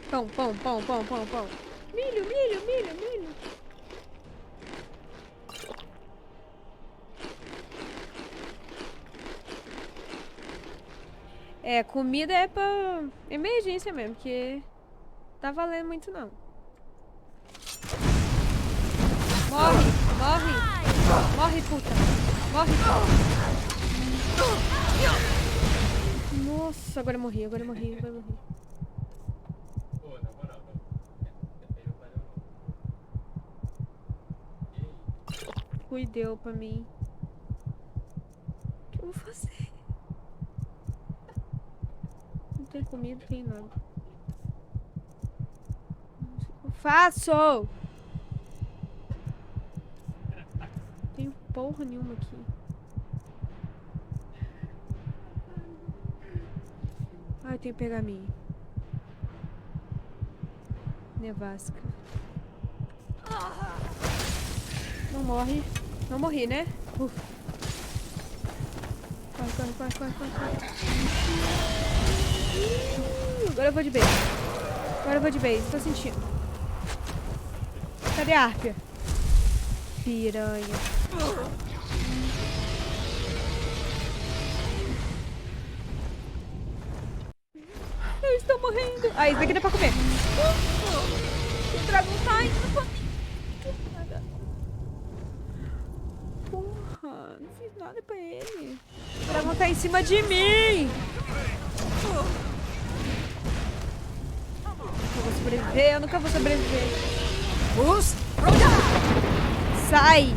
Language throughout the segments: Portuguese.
Pão, pão, pão, pão, pão, pão. Milho, milho, milho, milho. É, comida é pra emergência mesmo, porque tá valendo muito não. Morre, morre. Morre, puta. Morre. Nossa, agora eu morri, agora eu morri, agora eu morri. Cuideu pra mim. O que eu vou fazer? Não tem comida, não tem nada. O que eu faço? Não tenho porra nenhuma aqui. Ai, tem pergaminho. Nevasca. Não morre. Não morri, né? Corre, corre, corre, corre, corre, corre. Agora eu vou de base. Agora eu vou de base. Tô sentindo. Cadê a árpia? Piranha. Eu estou morrendo. Ah, isso daqui dá pra comer. O dragão tá indo pra mim. Porra, não fiz nada pra ele. O dragão tá em cima de mim. Eu vou sobreviver, eu nunca vou sobreviver. Sai!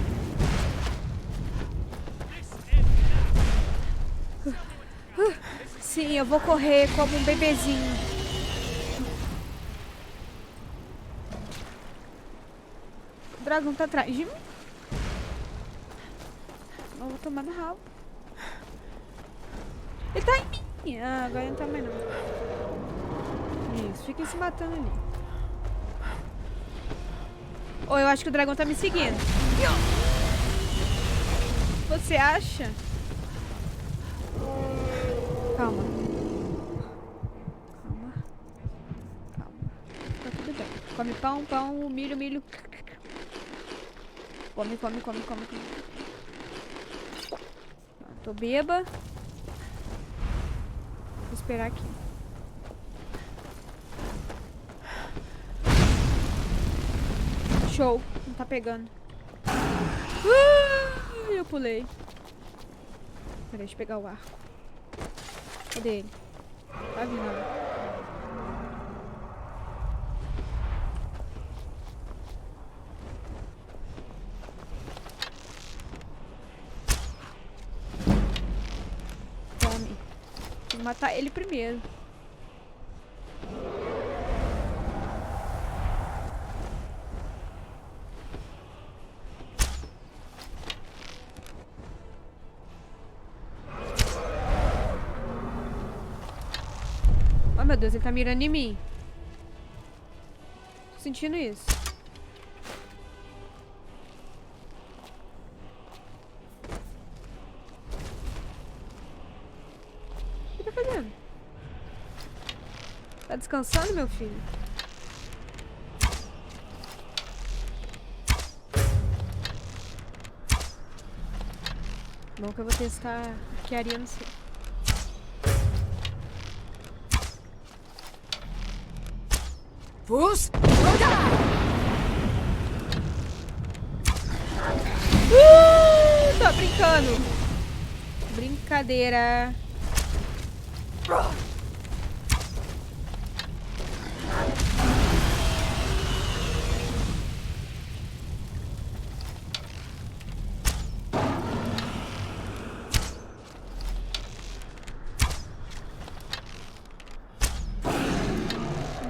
Sim, eu vou correr como um bebezinho. O dragão tá atrás de mim. Eu vou tomar no rabo. Ele tá em mim. Ah, agora não tá mais não. Isso, fiquem se matando ali. Oh, eu acho que o dragão tá me seguindo. Você acha? Calma. Calma. Calma. Tá tudo bem. Come pão, pão, milho, milho. Come, come, come, come, come. Tô beba. Vou esperar aqui. Show. Não tá pegando. Eu pulei. Peraí, deixa eu pegar o arco. Cadê ele? Tá vindo. Tome. Vou matar ele primeiro. Oh, meu Deus, ele tá mirando em mim. Tô sentindo isso. O que tá fazendo? Tá descansando, meu filho? Bom que eu vou testar que areia no céu. Tô brincando. Brincadeira.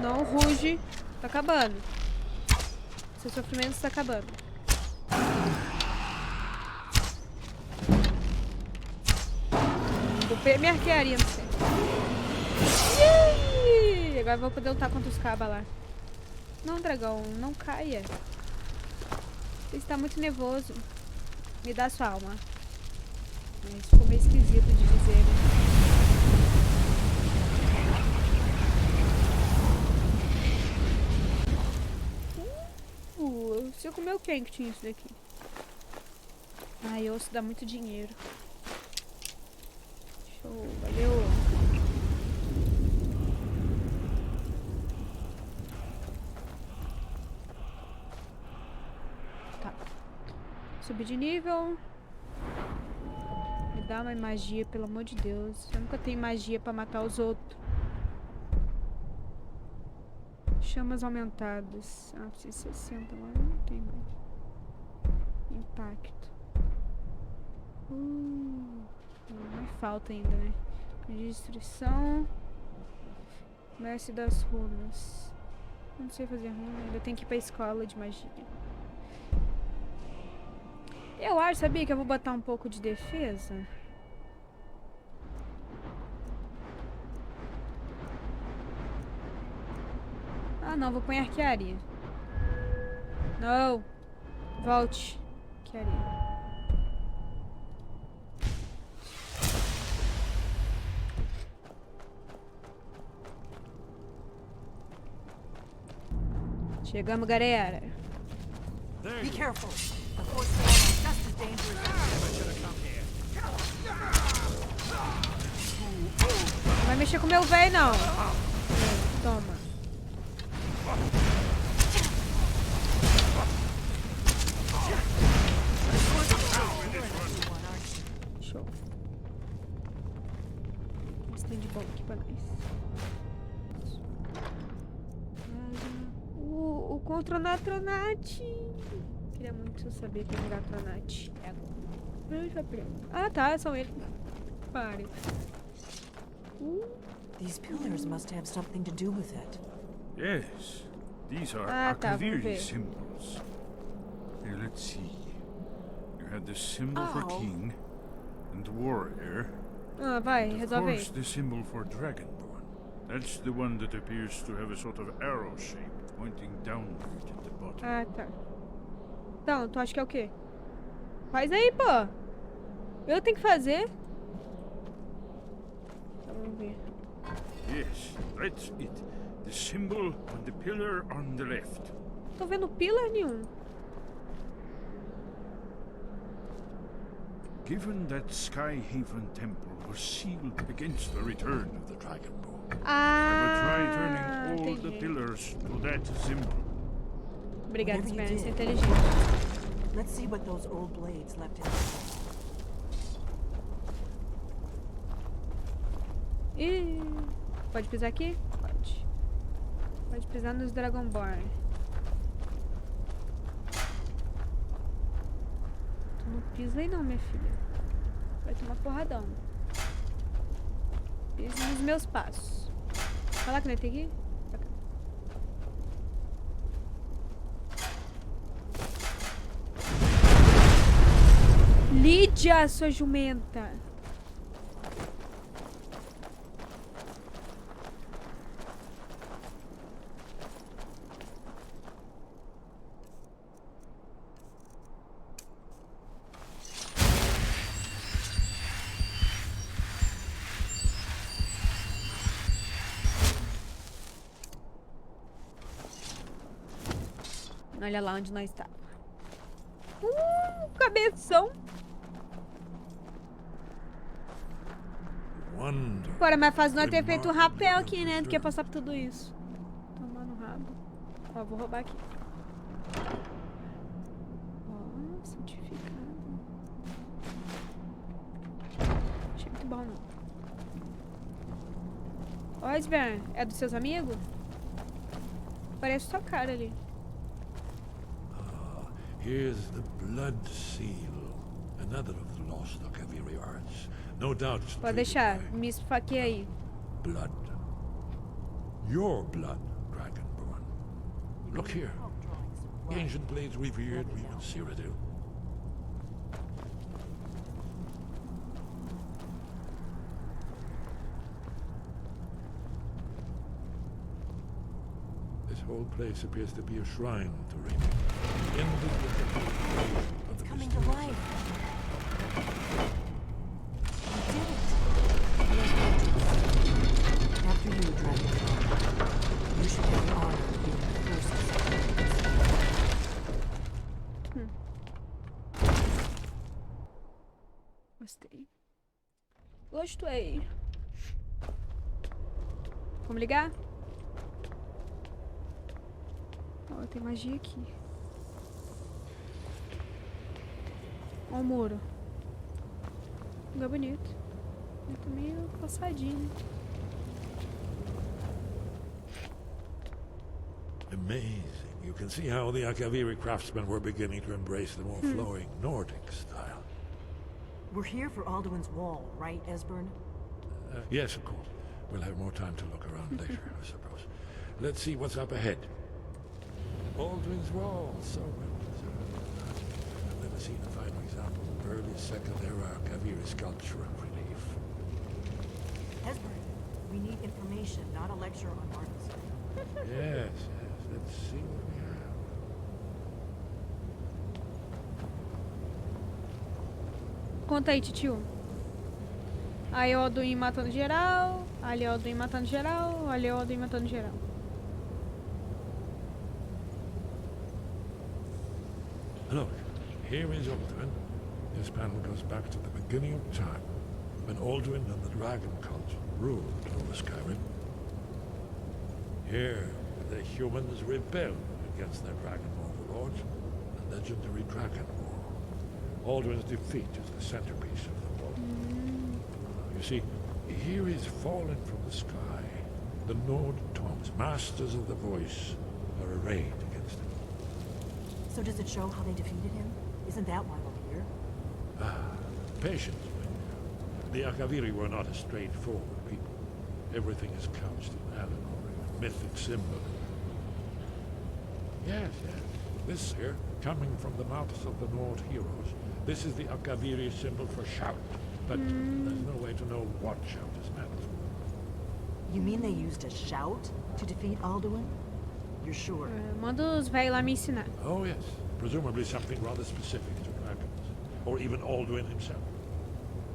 Não ruge. Tá acabando. Seu sofrimento está acabando. Vou me arquearia, não sei. Agora eu vou poder lutar contra os cabas lá. Não, dragão, não caia. Você está muito nervoso. Me dá sua alma. Isso ficou meio esquisito de dizer, né? quem que tinha isso daqui? Ai, osso dá muito dinheiro. Show, valeu. Tá. Subir de nível. Me dá uma magia, pelo amor de Deus. Eu nunca tenho magia pra matar os outros. Chamas aumentadas. Ah, preciso de 60 agora. Não tem mais. Impacto. Não falta ainda, né? Destruição. Mestre das runas. Não sei fazer runa. Ainda tem que ir pra escola de magia. Eu acho, sabia que eu vou botar um pouco de defesa? Ah, não. Vou pôr arquearia. Não. Volte. Arquearia. Chegamos, galera. Be careful. The Corsair is just as dangerous. Não vai mexer com meu velho, não. Toma. Show. Estendido aqui pra nós. O contra Natronate. Queria muito saber como jogar Natronate. É agora. Ah, tá, são eles. Pare. These pillars must have something to do with it. Yes, these are tá, vamos ver. symbols. Here, let's see. You had the symbol for king and warrior. Ah, vai, Of resolve aí. course, the symbol for dragonborn. That's the one that appears to have a sort of arrow shape pointing downward at the bottom. Ah, tá. Então, tu acha que é o quê? Faz aí, pô. Eu tenho que fazer. Então, vamos ver. Yes, that's it. The symbol on the pillar on the left. Não tô vendo pilar nenhum. Given that Skyhaven temple was sealed against the return of the dragonborn, I will try turning all the entendi. pillars to that symbol. Obrigada, Whatever you experiência did. inteligente. Let's see what those old blades left in. Ih, pode pisar aqui? Pode. Pode pisar nos Dragonborn. Tu não pisa aí não, minha filha. Vai tomar porradão. Pisa nos meus passos. Vai lá que não tem que ir? Pra cá. Lídia, sua jumenta. Olha lá onde nós estávamos. Cabeção. Agora é mais fácil nós ter feito um rapel aqui, né? Do que passar por tudo isso. Tomar no rabo. Ó, vou roubar aqui. Ó, certificado. Achei muito bom, não. Ó, Sven, é dos seus amigos? Parece sua cara ali. Here's the blood seal, another of the lost Akaviri arts. No doubt it's Pode deixar, me esfaqueia aí. blood. Your blood, Dragonborn. Look here. The ancient blades revered, we can see it do. This whole place appears to be a shrine to Raven. Ended with the grave of the Coming to mysterious life. Akaviri. You did it. After you, Dragon. You should have the honor of being the first. Gostei. Vamos ligar? Ó, tem magia aqui. Ó o muro. Lugar bonito. Eu tô meio cansadinho. Amazing. You can see how the Akaviri craftsmen were beginning to embrace the more flowing Nordic style. We're here for Alduin's wall, right, Esbern? Yes, of course. We'll have more time to look around later, I suppose. Let's see what's up ahead. Alduin's wall, so well preserved. I've never seen a finer example of early Second Era Akaviri sculpture and relief. Esbern, we need information, not a lecture on artists. Yes. Let's see what we have. Conta aí, titio. Aí o Alduin matando geral. Ali o Alduin matando geral. Ali o Alduin matando geral. Look, here is Alduin. This panel goes back to the beginning of time, when Alduin and the Dragon Cult ruled over Skyrim. Here, the humans rebelled against their dragon overlords, the legendary Dragon War. Alduin's defeat is the centerpiece of the wall. You see, here is fallen from the sky. The Nord Tongs, masters of the voice, are arrayed against him. So does it show how they defeated him? Isn't that why we're here? Patience. The Akaviri were not a straightforward people. Everything is couched in allegory, mythic symbol. Yes. This here, coming from the mouths of the Nord heroes, this is the Akaviri symbol for shout. But there's no way to know what shout is meant. You mean they used a shout to defeat Alduin? You're sure? Manda os velhos lá me ensinar. Oh yes, presumably something rather specific to dragons, or even Alduin himself.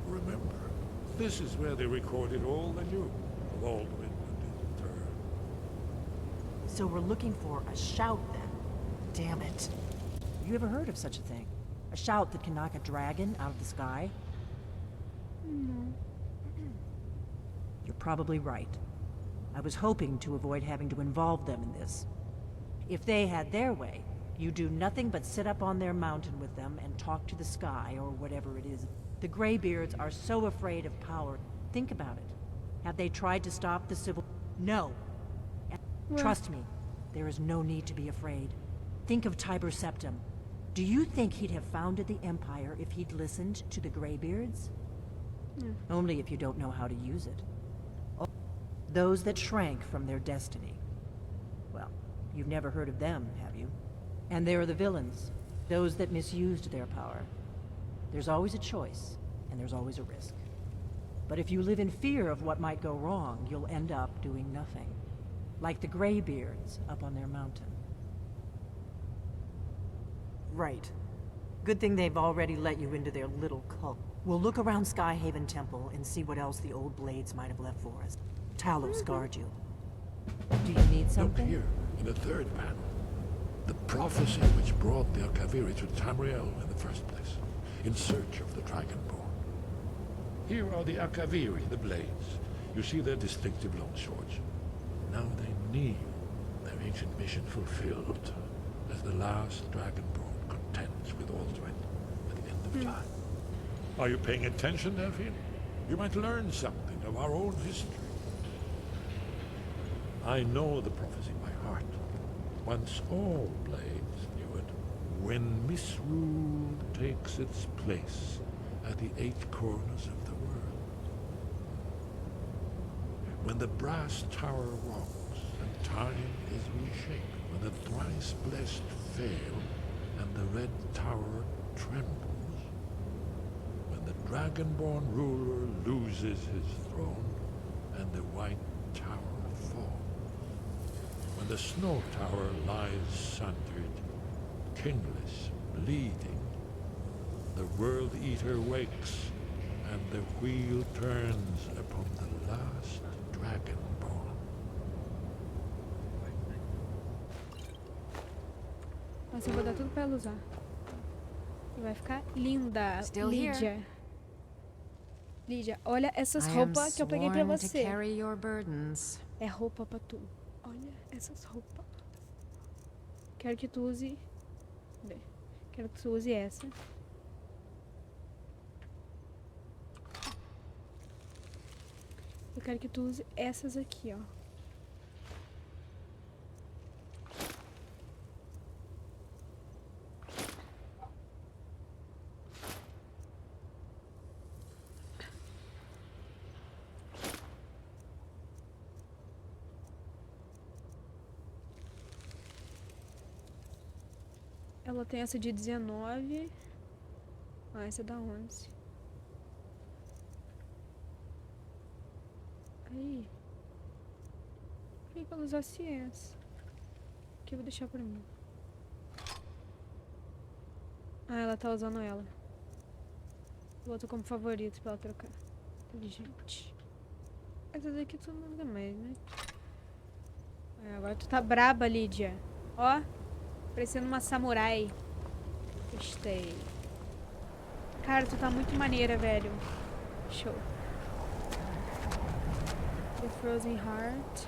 Remember, this is where they recorded all they knew of Alduin and his return. So we're looking for a shout then. Damn it. You ever heard of such a thing? A shout that can knock a dragon out of the sky? No. You're probably right. I was hoping to avoid having to involve them in this. If they had their way, you do nothing but sit up on their mountain with them and talk to the sky or whatever it is. The Greybeards are so afraid of power. Think about it. Have they tried to stop the civil... No. Trust me, there is no need to be afraid. Think of Tiber Septim. Do you think he'd have founded the Empire if he'd listened to the Greybeards? Only if you don't know how to use it. Those that shrank from their destiny. Well, you've never heard of them, have you? And there are the villains, those that misused their power. There's always a choice, and there's always a risk. But if you live in fear of what might go wrong, you'll end up doing nothing. Like the Greybeards up on their mountain. Right. Good thing they've already let you into their little cult. We'll look around Skyhaven Temple and see what else the old blades might have left for us. Talos guard you. Do you need something? Look here, in the third panel. The prophecy which brought the Akaviri to Tamriel in the first place, in search of the Dragonborn. Here are the Akaviri, the blades. You see their distinctive long swords. Now they kneel, their ancient mission fulfilled, as the last Dragonborn contends with Alduin at the end of time. Are you paying attention, Delphine? You might learn something of our own history. I know the prophecy by heart. Once all blades knew it, when misrule takes its place at the 8 corners of the world. When the brass tower rocks and time is reshaped, when the thrice blessed fail and the red tower trembles, when the dragonborn ruler loses his throne and the white tower falls, when the snow tower lies sundered, kingless, bleeding, the world eater wakes and the wheel turns upon the last dragonborn. Nossa, eu vou dar tudo pra ela usar. E vai ficar linda. Still Lídia. here. Lídia, olha essas I am roupas que eu peguei pra sworn to você. carry your burdens. É roupa pra tu. Olha essas roupas. Quero que tu use... Quero que tu use essa. Eu quero que tu use essas aqui, ó. Ela tem essa de 19. Ah, essa é da 11. Aí. Por que ela usasse essa? Aqui eu vou deixar pra mim. Ah, ela tá usando ela. Botou como favorito pra ela trocar. Inteligente. Essa daqui tu não dá mais, né? Agora tu tá braba, Lídia. Ó. Parecendo uma samurai. Gostei. Cara, tu tá muito maneira, velho. Show. The Frozen Heart.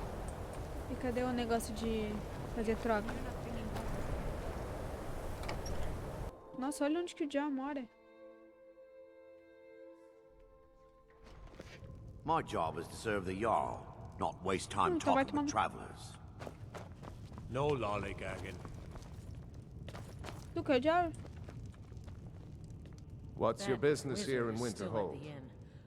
E cadê o negócio de fazer troca? Nossa, olha onde que o John mora. My job is to serve the Jarl, not waste time talking with travelers. No lollygagging. Do que, John? What's your business here in Winterhold?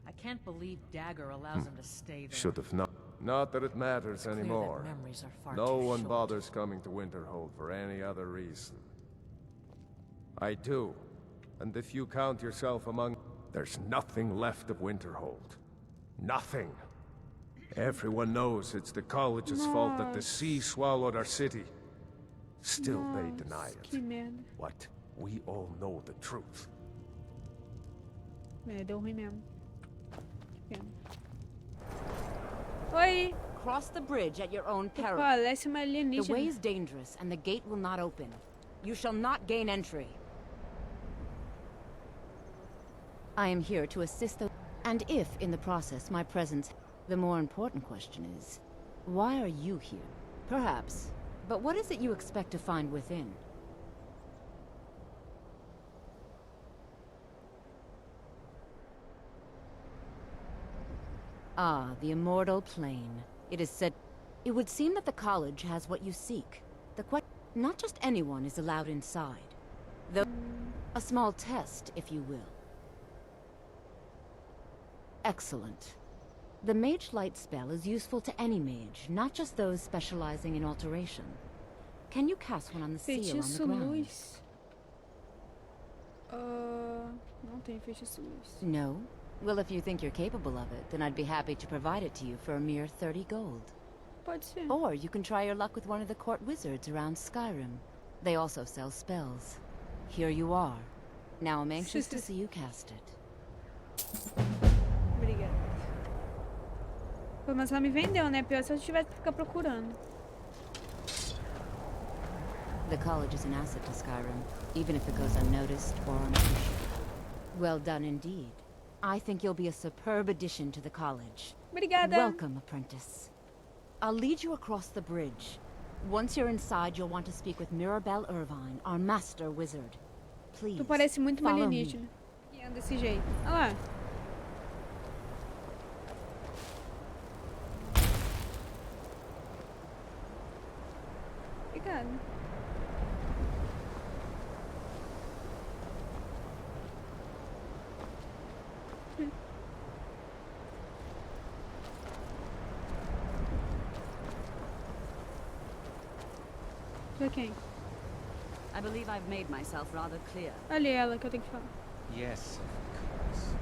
I can't believe Dagger allows him to stay there. Should have not. Not that it matters Clear that anymore. memories are far No too one short. bothers coming to Winterhold for any other reason. I do. And if you count yourself among... There's nothing left of Winterhold. Nothing. Everyone knows it's the college's fault that the sea swallowed our city. Still, they deny Que it. merda. But we all know the truth. É, deu ruim mesmo. Que pena. Oi! Cross the bridge at your own peril. Parece uma The alienígena. way is dangerous, and the gate will not open. You shall not gain entry. I am here to assist the... And if, in the process, my presence... The more important question is, why are you here? Perhaps. But what is it you expect to find within? Ah, the immortal plane. It is said... It would seem that the college has what you seek. The not just anyone is allowed inside. Though... A small test, if you will. Excellent. The Mage Light spell is useful to any mage, not just those specializing in alteration. Can you cast one on the seal on the Feitiço ground? luz. Não tem feitiço luz. No? Well, if you think you're capable of it, then I'd be happy to provide it to you for a mere 30 gold. Pode ser. Or you can try your luck with one of the court wizards around Skyrim. They also sell spells. Here you are. Now I'm anxious to see you cast it. Obrigada. Pô, mas ela me vendeu, né? Pior se eu tivesse que ficar procurando. The college is an asset to Skyrim, even if it goes unnoticed or unappreciated. Well done indeed. I think you'll be a superb addition to the college. Obrigada. Welcome, apprentice. I'll lead you across the bridge. Once you're inside, you'll want to speak with Mirabelle Irvine, our master wizard. Please, Tu parece muito uma follow alienígena. me. E anda desse jeito. Olha lá. Obrigada. Pra quem? I believe I've made myself rather clear. Olha ela que eu tenho que falar. Yes, of course.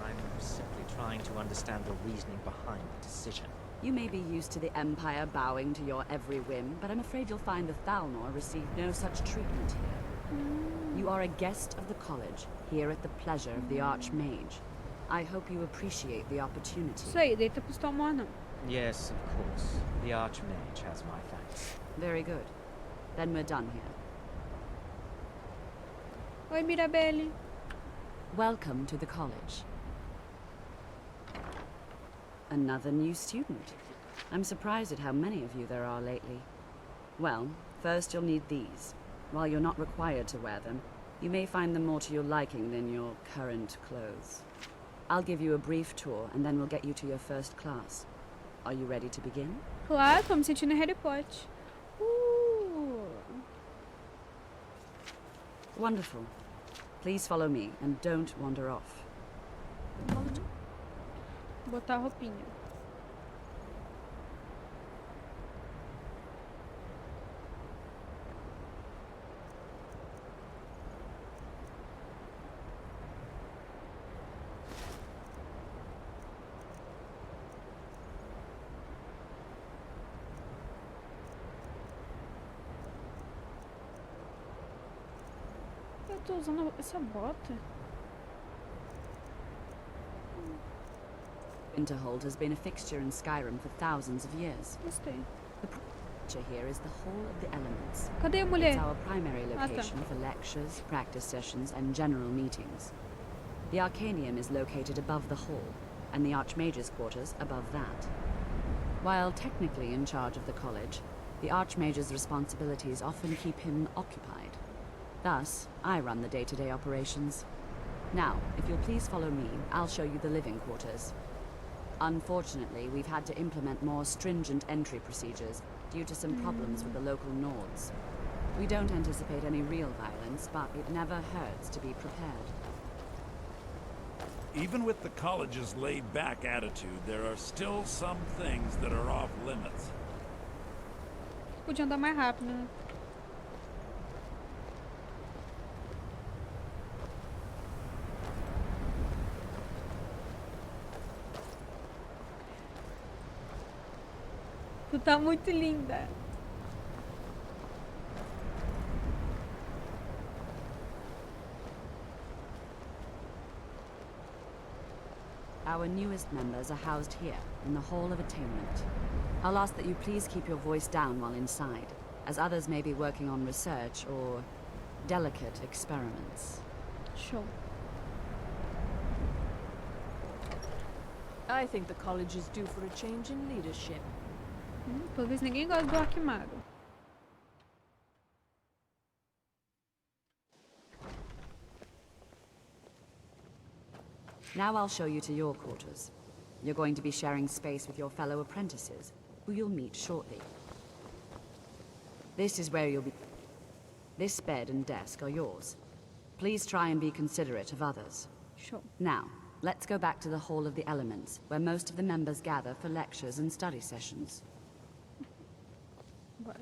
I'm simply trying to understand the reasoning behind the decision. You may be used to the Empire bowing to your every whim, but I'm afraid you'll find the Thalnor receive no such treatment here. You are a guest of the college, here at the pleasure of the Archmage. I hope you appreciate the opportunity. Isso aí, deita pro Stomor não. Yes, of course. The Archmage has my thanks. Very good. Then we're done here. Oi, Mirabelle. Welcome to the college. Another new student. I'm surprised at how many of you there are lately. Well, first you'll need these. While you're not required to wear them, you may find them more to your liking than your current clothes. I'll give you a brief tour, and then we'll get you to your first class. Are you ready to begin? Claro, tô me sentindo Harry Potter. Wonderful. Please follow me, and don't wander off. Botar a roupinha. Eu tô usando essa bota. Winterhold has been a fixture in Skyrim for thousands of years. Gostei. The picture here is the Hall of the Elements. Cadê a mulher? It's our primary location for lectures, practice sessions, and general meetings. The Arcanium is located above the hall, and the Archmage's quarters above that. While technically in charge of the college, the Archmage's responsibilities often keep him occupied. Thus, I run the day-to-day operations. Now, if you'll please follow me, I'll show you the living quarters. Unfortunately, we've had to implement more stringent entry procedures due to some problems with the local Nords. We don't anticipate any real violence, but it never hurts to be prepared. Even with the college's laid-back attitude, there are still some things that are off limits. Podia andar mais rápido, né? Tu tá muito linda. Our newest members are housed here, in the Hall of Attainment. I'll ask that you please keep your voice down while inside, as others may be working on research or delicate experiments. Show. I think the college is due for a change in leadership. Pelo visto ninguém gosta do Arquimago. Now I'll show you to your quarters. You're going to be sharing space with your fellow apprentices, who you'll meet shortly. This is where you'll be. This bed and desk are yours. Please try and be considerate of others. Show. Now, let's go back to the Hall of the Elements, where most of the members gather for lectures and study sessions. Bora.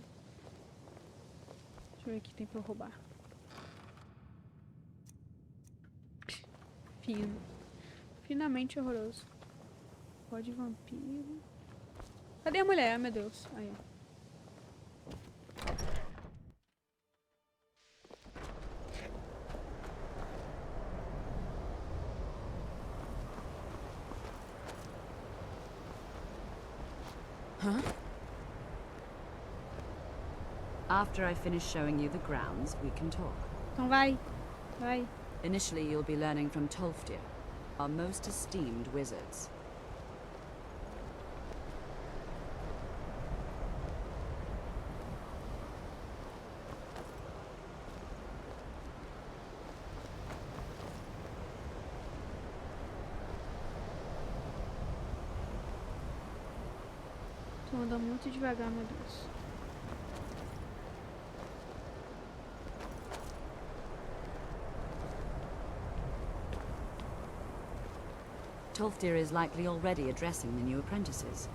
Deixa eu ver o que tem pra eu roubar. Fino. Finamente horroroso. Pode vampiro. Cadê a mulher? Ah, meu Deus. Aí, ó. Huh? After I finish showing you the grounds, we can talk. Então vai. Vai. Initially, you'll be learning from Tolfdir, our most esteemed wizards. Tô andando muito devagar, meu Deus. Tolfdir is likely already addressing the new apprentices.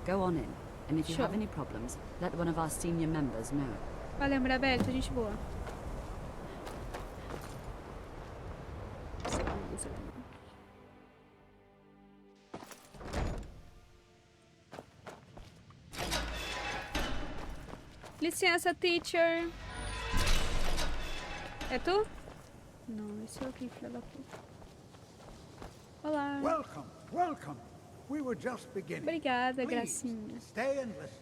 Go on in, and if you have any problems, let one of our senior members know. Valeu, Mirabelle, tá gente boa. Licença, teacher. É tu? Não, esse é aqui, filha da puta. Olá. Welcome, welcome. We were just beginning. Obrigada, Please, gracinha. stay and listen.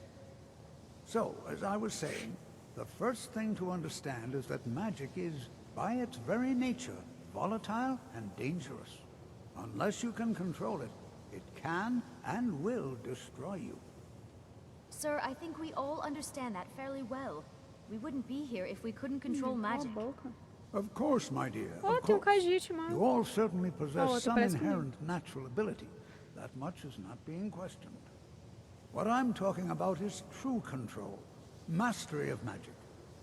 So, as I was saying, the first thing to understand is that magic is, by its very nature, volatile and dangerous. Unless you can control it, it can and will destroy you. Sir, I think we all understand that fairly well. We wouldn't be here if we couldn't control magic. Of course, my dear. Oh, Of tem course. cajite, mano. You all certainly possess some parece comigo. inherent natural ability. That much is not being questioned. What I'm talking about is true control, mastery of magic.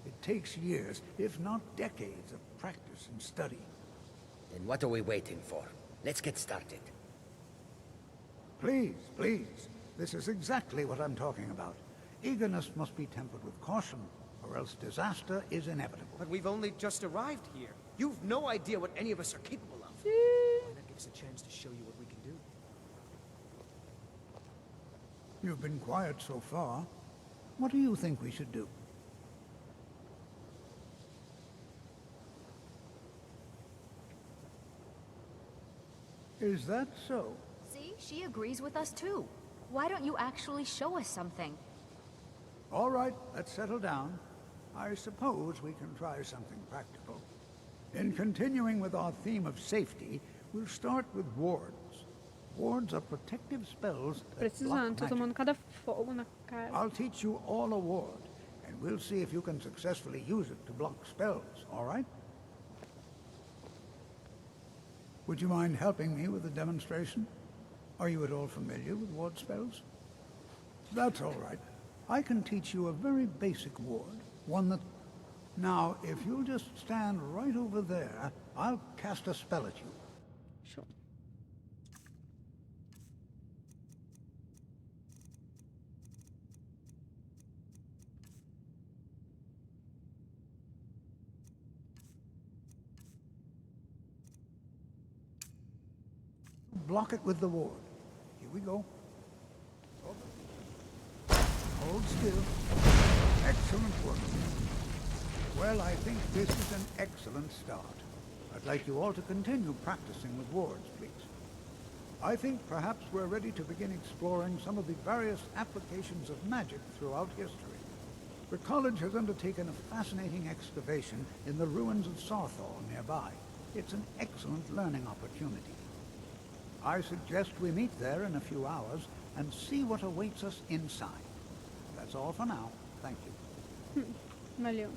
It takes years, if not decades, of practice and study. Then what are we waiting for? Let's get started. Please, please. This is exactly what I'm talking about. Eagerness must be tempered with caution, or else disaster is inevitable. But we've only just arrived here. You've no idea what any of us are capable of. Why not give us a chance to show you what we can do? You've been quiet so far. What do you think we should do? Is that so? See, she agrees with us too. Why don't you actually show us something? All right, let's settle down. I suppose we can try something practical. In continuing with our theme of safety, we'll start with wards. Wards are protective spells that block Tô tomando magic. cada fogo na cara. I'll teach you all a ward, and we'll see if you can successfully use it to block spells, all right? Would you mind helping me with the demonstration? Are you at all familiar with ward spells? That's all right. I can teach you a very basic ward, one that... Now, if you'll just stand right over there, I'll cast a spell at you. Show. Block it with the ward. Here we go. Hold still. Excellent work. Well, I think this is an excellent start. I'd like you all to continue practicing with wards, please. I think perhaps we're ready to begin exploring some of the various applications of magic throughout history. The college has undertaken a fascinating excavation in the ruins of Sarthal nearby. It's an excellent learning opportunity. I suggest we meet there in a few hours and see what awaits us inside. That's all for now. Thank you. Valeu.